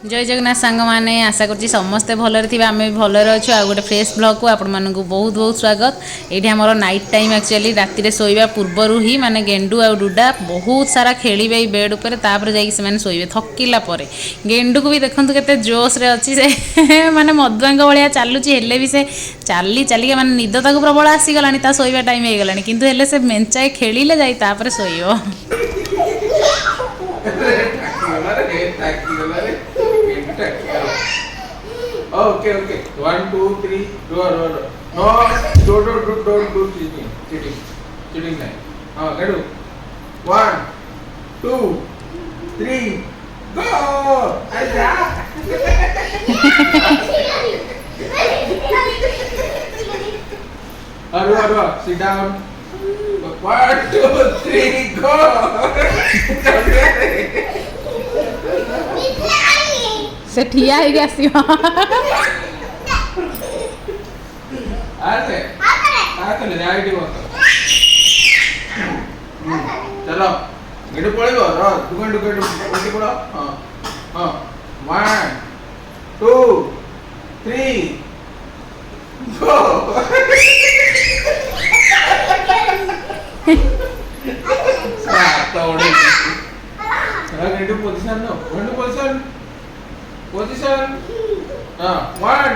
जय जगन्नाथ सांग मैंने आशा कर समस्ते भलरे थे आम भी भलरे अच्छु आ गोटे फ्रेश ब्लॉग को आपण मानक बहुत बहुत स्वागत। ये आमर नाइट टाइम एक्चुअली राति शोवा पूर्वर ही माने गेंडू आ डुडा बहुत सारा खेलिबे बेड उपर तापर जाई से माने शोइबे थकिला परे। गेंडू को भी देखंतु केते जोश रे अछि से माने मधुआंग भलिया चालुची हेले भी से चाली चालिका माने निद ताको प्रबल आसी गलानी ता शोइबा टाइम हे गलानी किंतु हेले से मेंचाए खेलिले जाई तापर शोइबो। Okay, okay. 1, 2, 3. No, don't do cheating. Get 1, 2, 3, go! Aja. Aduh, sit down. 1, 2, 3, go! से ठिया है गया सी आते जाइए चलो गेट पड़ेगा रो दुकान उठी पड़ो हां 1 2 3 गो तोड़े get position no position 1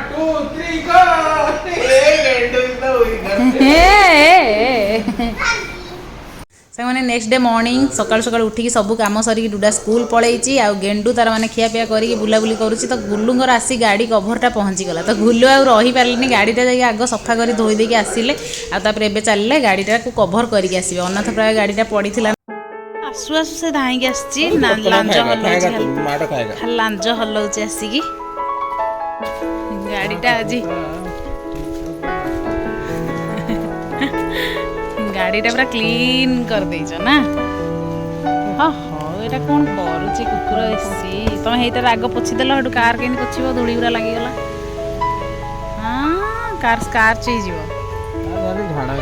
2 3 go से नेक्स्ट डे मॉर्निंग सकाल सकाल उठिकी सब कम सरिकी डुडा स्कूल पलैची आ गेंडू तार माने खिया पिया करिकी बुलाबुली करुची तो गुल्लूंगर आसी गाड़ी कभरटा पहुँची गला तो गुल्लू आ रही पारे गाड़ीटा जाइए आग सफा कर धोई देकी आसिले आपर एबे चलिए गाड़ीटा को कभर करके आसबे अनाथ प्राय गाड़ीटा पड़ीथिला आसु आसु से धाईकी आसी लांज हल्लाउची लांज हल्लाउची आसिकी गाड़ीटा आज गाड़ीटा पूरा क्लीन कर देइछ ना। हाँ एटा कौन करुची कुकुर एसी तुम हेटा राग पोछि देल हटू कार केन पोछिबो धूली पूरा लागि गला। हां कार स्कार्च हे जीवो झाड़ा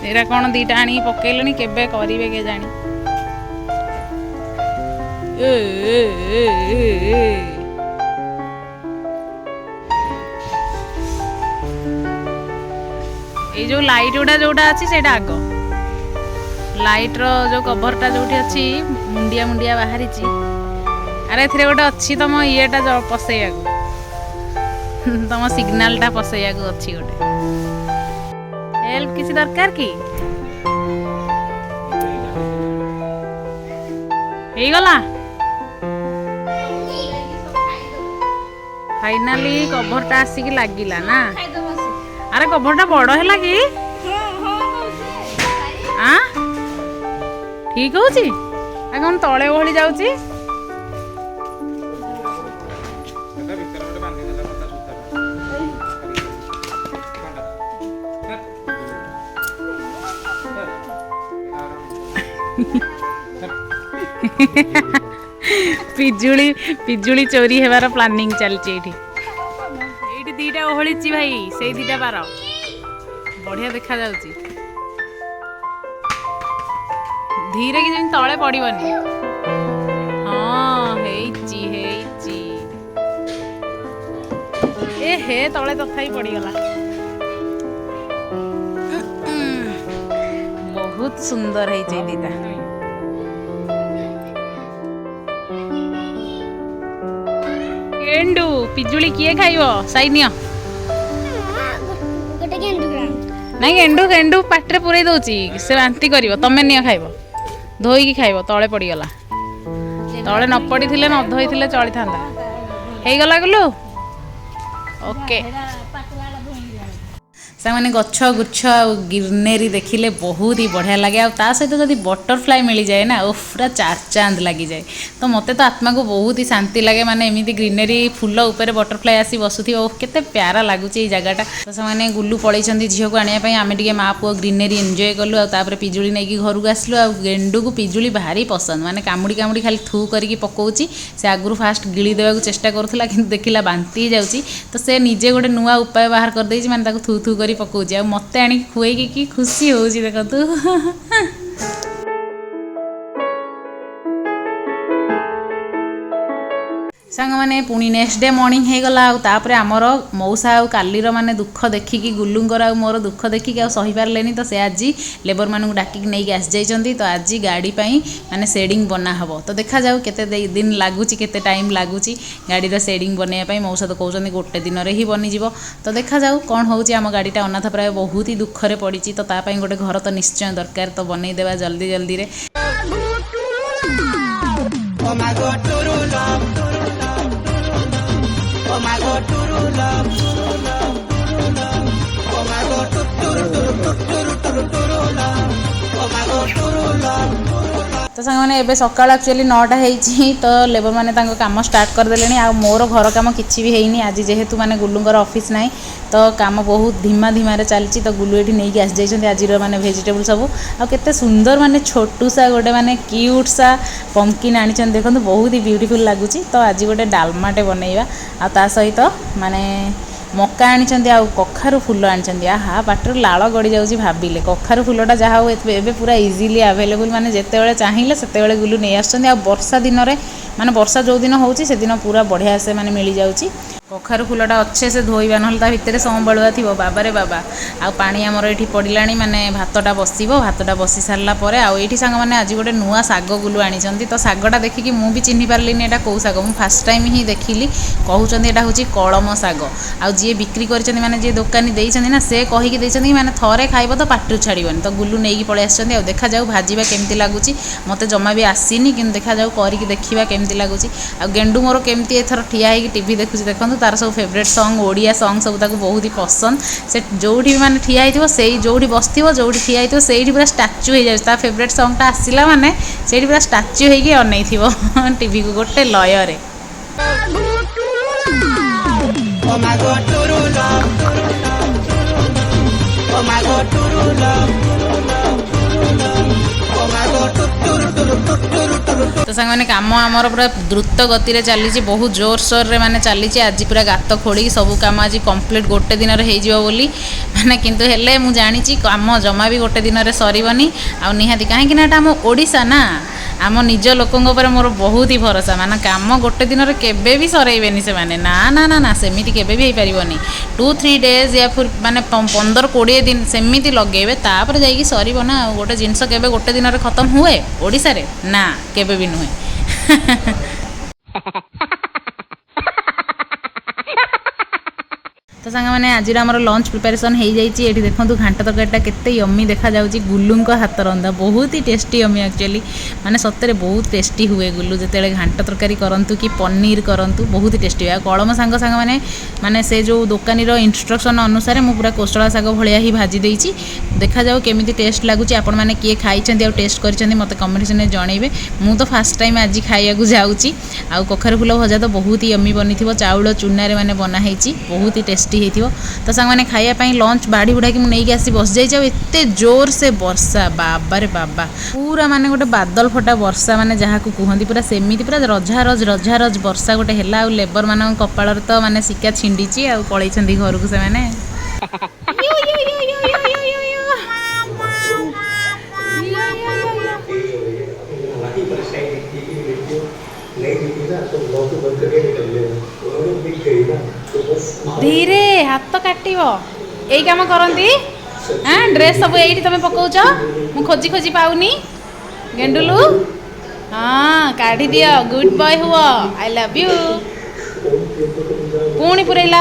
एरा कौन दीटा आनी पकेलनी केबे करिवे के जानी ये जो लाइट गुड़ा जोटा अच्छी से आग लाइट रो जो कभरटा जो अच्छी मुंडिया मुंडिया बाहरी अरे एथिरे गोटे अच्छी तुम येटा पसैया तुम सिग्नालटा पसैया अच्छी गोटे हेल्प किसी दरकार की हे गला फाइनाली कभरटा आसिक लागिला ना। अरे कभरटा बड़ है कि ठीक हो कौन तले ओहली जाऊची पिजुली पिजुली चोरी हेबार प्लानिंग चलती दीटा ओहली भाई से दीटा पार बढ़िया देखा जाउची धीरे कि जमी तले पड़बनी। हाँ हेची ए हे तले तथाई पड़गला बहुत सुंदर है दीटा गेंडू पिजुली किए खाइबो साइनिया नहीं गेंडू गेंडू पाटे पूरे दौची से बांती कर तमें नियो खाइब धोईकी खाइब तले पड़गला तले न पड़ी थे न धोई थे चली था हो गला गुलू ओके से गछ गुच्छ ग्रीनरी देखिले बहुत ही बढ़िया लगे आ सहित जब बटरफ्लाई मिल जाए ना पूरा चार चांद लगी जाए तो मत तो आत्मा को बहुत ही शांति लगे माने एमती ग्रीनरी फुल उपर बटरफ्लाई आसी बसुथी केते प्यारा लगुच जगटा तो से गुल्लू पलैं झील को आने आम टे माँ पुआ ग्रीनरी एंजॉय कलु आपर पिजुली नहीं घर को आसलु आ गेंडू को पिजुली भारी पसंद माने कामुड़ी कामुड़ी खाली थू करके पकाउची से आगु फास्ट गिली देवा चेष्टा करूला कि देखला बांती जाऊँगी तो से निजे गोटे नुआ उपाय बाहर कर माने थू थू कर पकाउची आ मते आनी खुएकी कि खुशी होउची देखतु ସାଙ୍ଗମାନେ ପୁଣି ନେକ୍ସଟ ଡେ ମର୍ଣ୍ଣିଂ ହେଇଗଲା ଆଉ ତାପରେ ଆମର ମଉସା ଆଉ କାଲିର ମାନେ ଦୁଃଖ ଦେଖିକି ଗୁଲୁଙ୍କର ଆଉ ମୋର ଦୁଃଖ ଦେଖିକି ଆଉ ସହିପାରିଲେନି ତ ସେ ଆଜି ଲେବରମାନଙ୍କୁ ଡାକିକି ନେଇକି ଆସିଯାଇଛନ୍ତି ତ ଆଜି ଗାଡ଼ି ପାଇଁ ମାନେ ସେଡ଼ିଂ ବନା ହେବ ତ ଦେଖାଯାଉ କେତେ ଦିନ ଲାଗୁଛି କେତେ ଟାଇମ୍ ଲାଗୁଛି ଗାଡ଼ିର ସେଡ଼ିଂ ବନେଇବା ପାଇଁ ମଉସା ତ କହୁଛନ୍ତି ଗୋଟେ ଦିନରେ ହିଁ ବନିଯିବ ତ ଦେଖାଯାଉ କ'ଣ ହେଉଛି ଆମ ଗାଡ଼ିଟା ଅନାଥ ପ୍ରାୟ ବହୁତ ହି ଦୁଃଖରେ ପଡ଼ିଛି ତ ତା ପାଇଁ ଗୋଟେ ଘର ତ ନିଶ୍ଚୟ ଦରକାର ତ ବନେଇଦେବା ଜଲ୍ଦି ଜଲ୍ଦିରେ Oh my God, true love. Oh my God, true love. Oh my God, true love. Oh my God, true love. ତ ସାଙ୍ଗମାନେ ଏବେ ସକାଳ ଆକ୍ଚୁଆଲି 9ଟା ହେଇଛି ତ ଲେବର ମାନେ ତାଙ୍କ କାମ ଷ୍ଟାର୍ଟ କରିଦେଲେଣି ଆଉ ମୋର ଘର କାମ କିଛି ବି ହେଇନି ଆଜି ଯେହେତୁ ମାନେ ଗୁଲୁଙ୍କର ଅଫିସ୍ ନାହିଁ ତ କାମ ବହୁତ ଧିମାରେ ଚାଲିଛି ତ ଗୁଲୁ ଏଠି ନେଇକି ଆସିଯାଇଛନ୍ତି ଆଜିର ମାନେ ଭେଜିଟେବୁଲ୍ ସବୁ ଆଉ କେତେ ସୁନ୍ଦର ମାନେ ଛୋଟୁସା ଗୋଟେ ମାନେ କ୍ୟୁଟ୍ସା ପମ୍ପକିନ୍ ଆଣିଛନ୍ତି ଦେଖନ୍ତୁ ବହୁତ ହି ବ୍ୟୁଟିଫୁଲ୍ ଲାଗୁଛି ତ ଆଜି ଗୋଟେ ଡାଲମାଟେ ବନେଇବା ଆଉ ତା ସହିତ ମାନେ ମକା ଆଣିଛନ୍ତି ଆଉ କଖାରୁ ଫୁଲ ଆଣିଛନ୍ତି ଆହା ପାଟିରୁ ଲାଳ ଗଡ଼ି ଯାଉଛି ଭାବିଲେ କଖାରୁ ଫୁଲଟା ଯାହା ହଉ ଏବେ ପୁରା ଇଜିଲି ଆଭେଲେବୁଲ୍ ମାନେ ଯେତେବେଳେ ଚାହିଁଲେ ସେତେବେଳେ ଗୁଲୁ ନେଇ ଆସୁଛନ୍ତି ଆଉ ବର୍ଷା ଦିନରେ ମାନେ ବର୍ଷା ଯେଉଁ ଦିନ ହେଉଛି ସେଦିନ ପୁରା ବଢ଼ିଆ ସେ ମାନେ ମିଳିଯାଉଛି କଖାରୁ ଫୁଲଟା ଅଛେ ସେ ଧୋଇବା ନହେଲେ ତା ଭିତରେ ସମ୍ବଳୁଆ ଥିବ ବାବାରେ ବାବା ଆଉ ପାଣି ଆମର ଏଠି ପଡ଼ିଲାଣି ମାନେ ଭାତଟା ବସି ସାରିଲା ପରେ ଆଉ ଏଇଠି ସାଙ୍ଗମାନେ ଆଜି ଗୋଟେ ନୂଆ ଶାଗ ଗୁଲୁ ଆଣିଛନ୍ତି ତ ଶାଗଟା ଦେଖିକି ମୁଁ ବି ଚିହ୍ନି ପାରିଲିନି ଏଇଟା କେଉଁ ଶାଗ ମୁଁ ଫାଷ୍ଟ ଟାଇମ୍ ହିଁ ଦେଖିଲି କହୁଛନ୍ତି ଏଇଟା ହେଉଛି କଳମ ଶାଗ ଆଉ ଯିଏ ବିକ୍ରି କରିଛନ୍ତି ମାନେ ଯିଏ ଦୋକାନୀ ଦେଇଛନ୍ତି ନା ସେ କହିକି ଦେଇଛନ୍ତି କି ମାନେ ଥରେ ଖାଇବ ତ ପାଟିରୁ ଛାଡ଼ିବନି ତ ଗୁଲୁ ନେଇକି ପଳେଇ ଆସିଛନ୍ତି ଆଉ ଦେଖାଯାଉ ଭାଜିବା କେମିତି ଲାଗୁଛି ମୋତେ ଜମା ବି ଆସିନି କିନ୍ତୁ ଦେଖାଯାଉ କରିକି ଦେଖିବା କେମିତି ଲାଗୁଛି ଆଉ ଗେଣ୍ଡୁ ମୋର କେମିତି ଏଥର ଠିଆ ହେଇକି ଟିଭି ଦେଖୁଛି ଦେଖନ୍ତୁ ତାର ସବୁ ଫେଭରେଟ୍ ସଙ୍ଗ୍ ଓଡ଼ିଆ ସଙ୍ଗ୍ ସବୁ ତାକୁ ବହୁତ ହି ପସନ୍ଦ ସେ ଯେଉଁଠି ବି ମାନେ ଠିଆ ହେଇଥିବ ସେଇ ଯେଉଁଠି ବସିଥିବ ଯେଉଁଠି ଠିଆ ହେଇଥିବ ସେଇଠି ପୁରା ଷ୍ଟାଚ୍ୟୁ ହେଇଯାଉଛି ତା ଫେଭରେଟ୍ ସଙ୍ଗ୍ଟା ଆସିଲା ମାନେ ସେଇଠି ପୁରା ଷ୍ଟାଚ୍ୟୁ ହେଇକି ଅନେଇଥିବ ଟିଭିକୁ ଗୋଟେ ଲୟରେ Oh my God, true love. Oh my God, true love. Oh my God, ତ ସାଙ୍ଗମାନେ କାମ ଆମର ପୁରା ଦ୍ରୁତ ଗତିରେ ଚାଲିଛି ବହୁତ ଜୋରସୋରରେ ମାନେ ଚାଲିଛି ଆଜି ପୁରା ଗାତ ଖୋଳିକି ସବୁ କାମ ଆଜି କମ୍ପ୍ଲିଟ୍ ଗୋଟେ ଦିନରେ ହେଇଯିବ ବୋଲି ମାନେ କିନ୍ତୁ ହେଲେ ମୁଁ ଜାଣିଛି କାମ ଜମା ବି ଗୋଟେ ଦିନରେ ସରିବନି ଆଉ ନିହାତି କାହିଁକି ନା ଏଟା ଆମ ଓଡ଼ିଶା ନା ଆମ ନିଜ ଲୋକଙ୍କ ଉପରେ ମୋର ବହୁତ ହି ଭରସା ମାନେ କାମ ଗୋଟେ ଦିନରେ କେବେ ବି ସରେଇବେନି ସେମାନେ ନା ସେମିତି କେବେ ବି ହେଇପାରିବନି 2-3 ଡେଜ୍ ୟା ମାନେ 15-20 ଦିନ ସେମିତି ଲଗେଇବେ ତାପରେ ଯାଇକି ସରିବ ନା ଆଉ ଗୋଟେ ଜିନିଷ କେବେ ଗୋଟେ ଦିନରେ ଖତମ ହୁଏ ଓଡ଼ିଶାରେ ନା କେବେ ବି ନୁହେଁ ତ ସାଙ୍ଗମାନେ ଆଜିର ଆମର ଲଞ୍ଚ ପ୍ରିପାରେସନ୍ ହେଇଯାଇଛି ଏଠି ଦେଖନ୍ତୁ ଘାଣ୍ଟ ତରକାରୀଟା କେତେ ୟମି ଦେଖାଯାଉଛି ଗୁଲୁଙ୍କ ହାତ ରନ୍ଧା ବହୁତ ହି ଟେଷ୍ଟି ୟମି ଆକ୍ଚୁଆଲି ମାନେ ସତରେ ବହୁତ ଟେଷ୍ଟି ହୁଏ ଗୁଲୁ ଯେତେବେଳେ ଘାଣ୍ଟ ତରକାରୀ କରନ୍ତୁ କି ପନିର କରନ୍ତୁ ବହୁତ ଟେଷ୍ଟି ହୁଏ ଆଉ କଳମ ସାଙ୍ଗମାନେ ମାନେ ସେ ଯେଉଁ ଦୋକାନୀର ଇନଷ୍ଟ୍ରକ୍ସନ୍ ଅନୁସାରେ ମୁଁ ପୁରା କୋଶଳା ଶାଗ ଭଳିଆ ହିଁ ଭାଜି ଦେଇଛି ଦେଖାଯାଉ କେମିତି ଟେଷ୍ଟ ଲାଗୁଛି ଆପଣମାନେ କିଏ ଖାଇଛନ୍ତି ଆଉ ଟେଷ୍ଟ କରିଛନ୍ତି ମୋତେ କମେଣ୍ଟ ସେକ୍ସନରେ ଜଣାଇବେ ମୁଁ ତ ଫାଷ୍ଟ ଟାଇମ୍ ଆଜି ଖାଇବାକୁ ଯାଉଛି ଆଉ କଖାରୁ ଫୁଲ ଭଜା ତ ବହୁତ ହି ୟମି ବନିଥିବ ଚାଉଳ ଚୁନାରେ ମାନେ ବନା ହେଇଛି ବହୁତ ହି ଟେଷ୍ଟି ହେଇଥିବ ତ ସାଙ୍ଗମାନେ ଖାଇବା ପାଇଁ ଲଞ୍ଚ ବାଢ଼ି ବୁଢ଼ାକି ମୁଁ ନେଇକି ଆସି ବସିଯାଇଛି ଆଉ ଏତେ ଜୋର ସେ ବର୍ଷା ବାବାରେ ବାବା ପୁରା ମାନେ ଗୋଟେ ବାଦଲ ଫଟା ବର୍ଷା ମାନେ ଯାହାକୁ କୁହନ୍ତି ପୁରା ସେମିତି ପୁରା ରଝାରଝ ବର୍ଷା ଗୋଟେ ହେଲା ଆଉ ଲେବର ମାନଙ୍କ କପାଳରେ ତ ମାନେ ଶିକା ଛିଣ୍ଡିଛି ଆଉ ପଳେଇଛନ୍ତି ଘରକୁ ସେମାନେ ଧୀରେ ହାତ କାଟିବ ଏଇ କାମ କରନ୍ତି ଡ୍ରେସ୍ ସବୁ ଏଇଠି ତମେ ପକାଉଛ ମୁଁ ଖୋଜି ପାଉନି ଗେଣ୍ଡୁଲୁ ହଁ କାଢ଼ିଦିଅ ଗୁଡ୍ ବୟ ହୁଅ ଆଇ ଲଭ୍ ୟୁ ପୁଣି ପୁରେଇଲା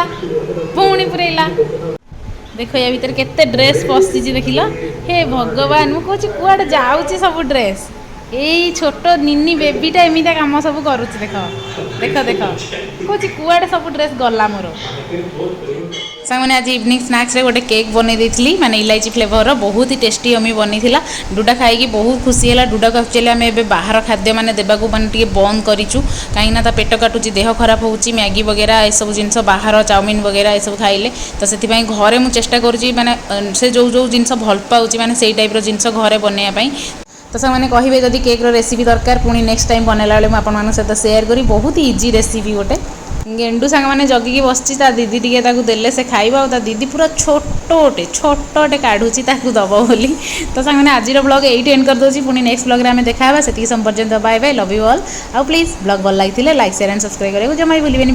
ଦେଖ ୟା ଭିତରେ କେତେ ଡ୍ରେସ୍ ପଶିଛି ଦେଖିଲ ହେ ଭଗବାନ ମୁଁ କହୁଛି କୁଆଡ଼େ ଯାଉଛି ସବୁ ଡ୍ରେସ୍ ଏଇ ଛୋଟ ନିନି ବେବିଟା ଏମିତିଆ କାମ ସବୁ କରୁଛି ଦେଖ କହୁଛି କୁଆଡ଼େ ସବୁ ଡ୍ରେସ୍ ଗଲା ମୋର ସାଙ୍ଗମାନେ ଆଜି ଇଭିନିଂ ସ୍ନାକ୍ସରେ ଗୋଟେ କେକ୍ ବନେଇ ଦେଇଥିଲି ମାନେ ଇଲାଇଚି ଫ୍ଲେଭରର ବହୁତ ହି ଟେଷ୍ଟି ୟମି ବନିଥିଲା ଡୁଡା ଖାଇକି ବହୁତ ଖୁସି ହେଲା ଡୁଡାକୁ ଆକ୍ଚୁଆଲି ଆମେ ଏବେ ବାହାର ଖାଦ୍ୟ ମାନେ ଦେବାକୁ ମାନେ ଟିକେ ବନ୍ଦ କରିଛୁ କାହିଁକିନା ତା ପେଟ କାଟୁଛି ଦେହ ଖରାପ ହେଉଛି ମ୍ୟାଗି ବଗେରା ଏସବୁ ଜିନିଷ ବାହାର ଚାଉମିନ ବଗେରା ଏସବୁ ଖାଇଲେ ତ ସେଥିପାଇଁ ଘରେ ମୁଁ ଚେଷ୍ଟା କରୁଛି ମାନେ ସେ ଯେଉଁ ଜିନିଷ ଭଲ ପାଉଛି ମାନେ ସେଇ ଟାଇପ୍ର ଜିନିଷ ଘରେ ବନେଇବା ପାଇଁ ତ ସେମାନେ କହିବେ ଯଦି କେକ୍ର ରେସିପି ଦରକାର ପୁଣି ନେକ୍ସଟ ଟାଇମ୍ ବନେଇଲା ବେଳେ ମୁଁ ଆପଣମାନଙ୍କ ସହିତ ସେୟାର କରି ବହୁତ ଇଜି ରେସିପି ଗୋଟେ ଗେଣ୍ଡୁ ସାଙ୍ଗମାନେ ଜଗିକି ବସିଛି ତା ଦିଦି ଟିକେ ତାକୁ ଦେଲେ ସେ ଖାଇବ ଆଉ ତା ଦିଦି ପୁରା ଛୋଟଟେ କାଢ଼ୁଛି ତାକୁ ଦେବ ବୋଲି। ତ ସାଙ୍ଗମାନେ ଆଜିର ବ୍ଲଗ୍ ଏଇଠି ଏଣ୍ଡ କରିଦେଉଛି। ପୁଣି ନେକ୍ସଟ ବ୍ଲଗ୍ରେ ଆମେ ଦେଖା ହେବା। ସେତିକି ସମୟ ପର୍ଯ୍ୟନ୍ତ bye bye, love you all. ଆଉ ପ୍ଲିଜ୍ ବ୍ଲଗ୍ ଭଲ ଲାଗିଥିଲେ ଲାଇକ୍ ସେୟାର ଆଣ୍ଡ ସବସ୍କ୍ରାଇବ୍ କରିବାକୁ ଜମା ବି ଭୁଲିବେନି।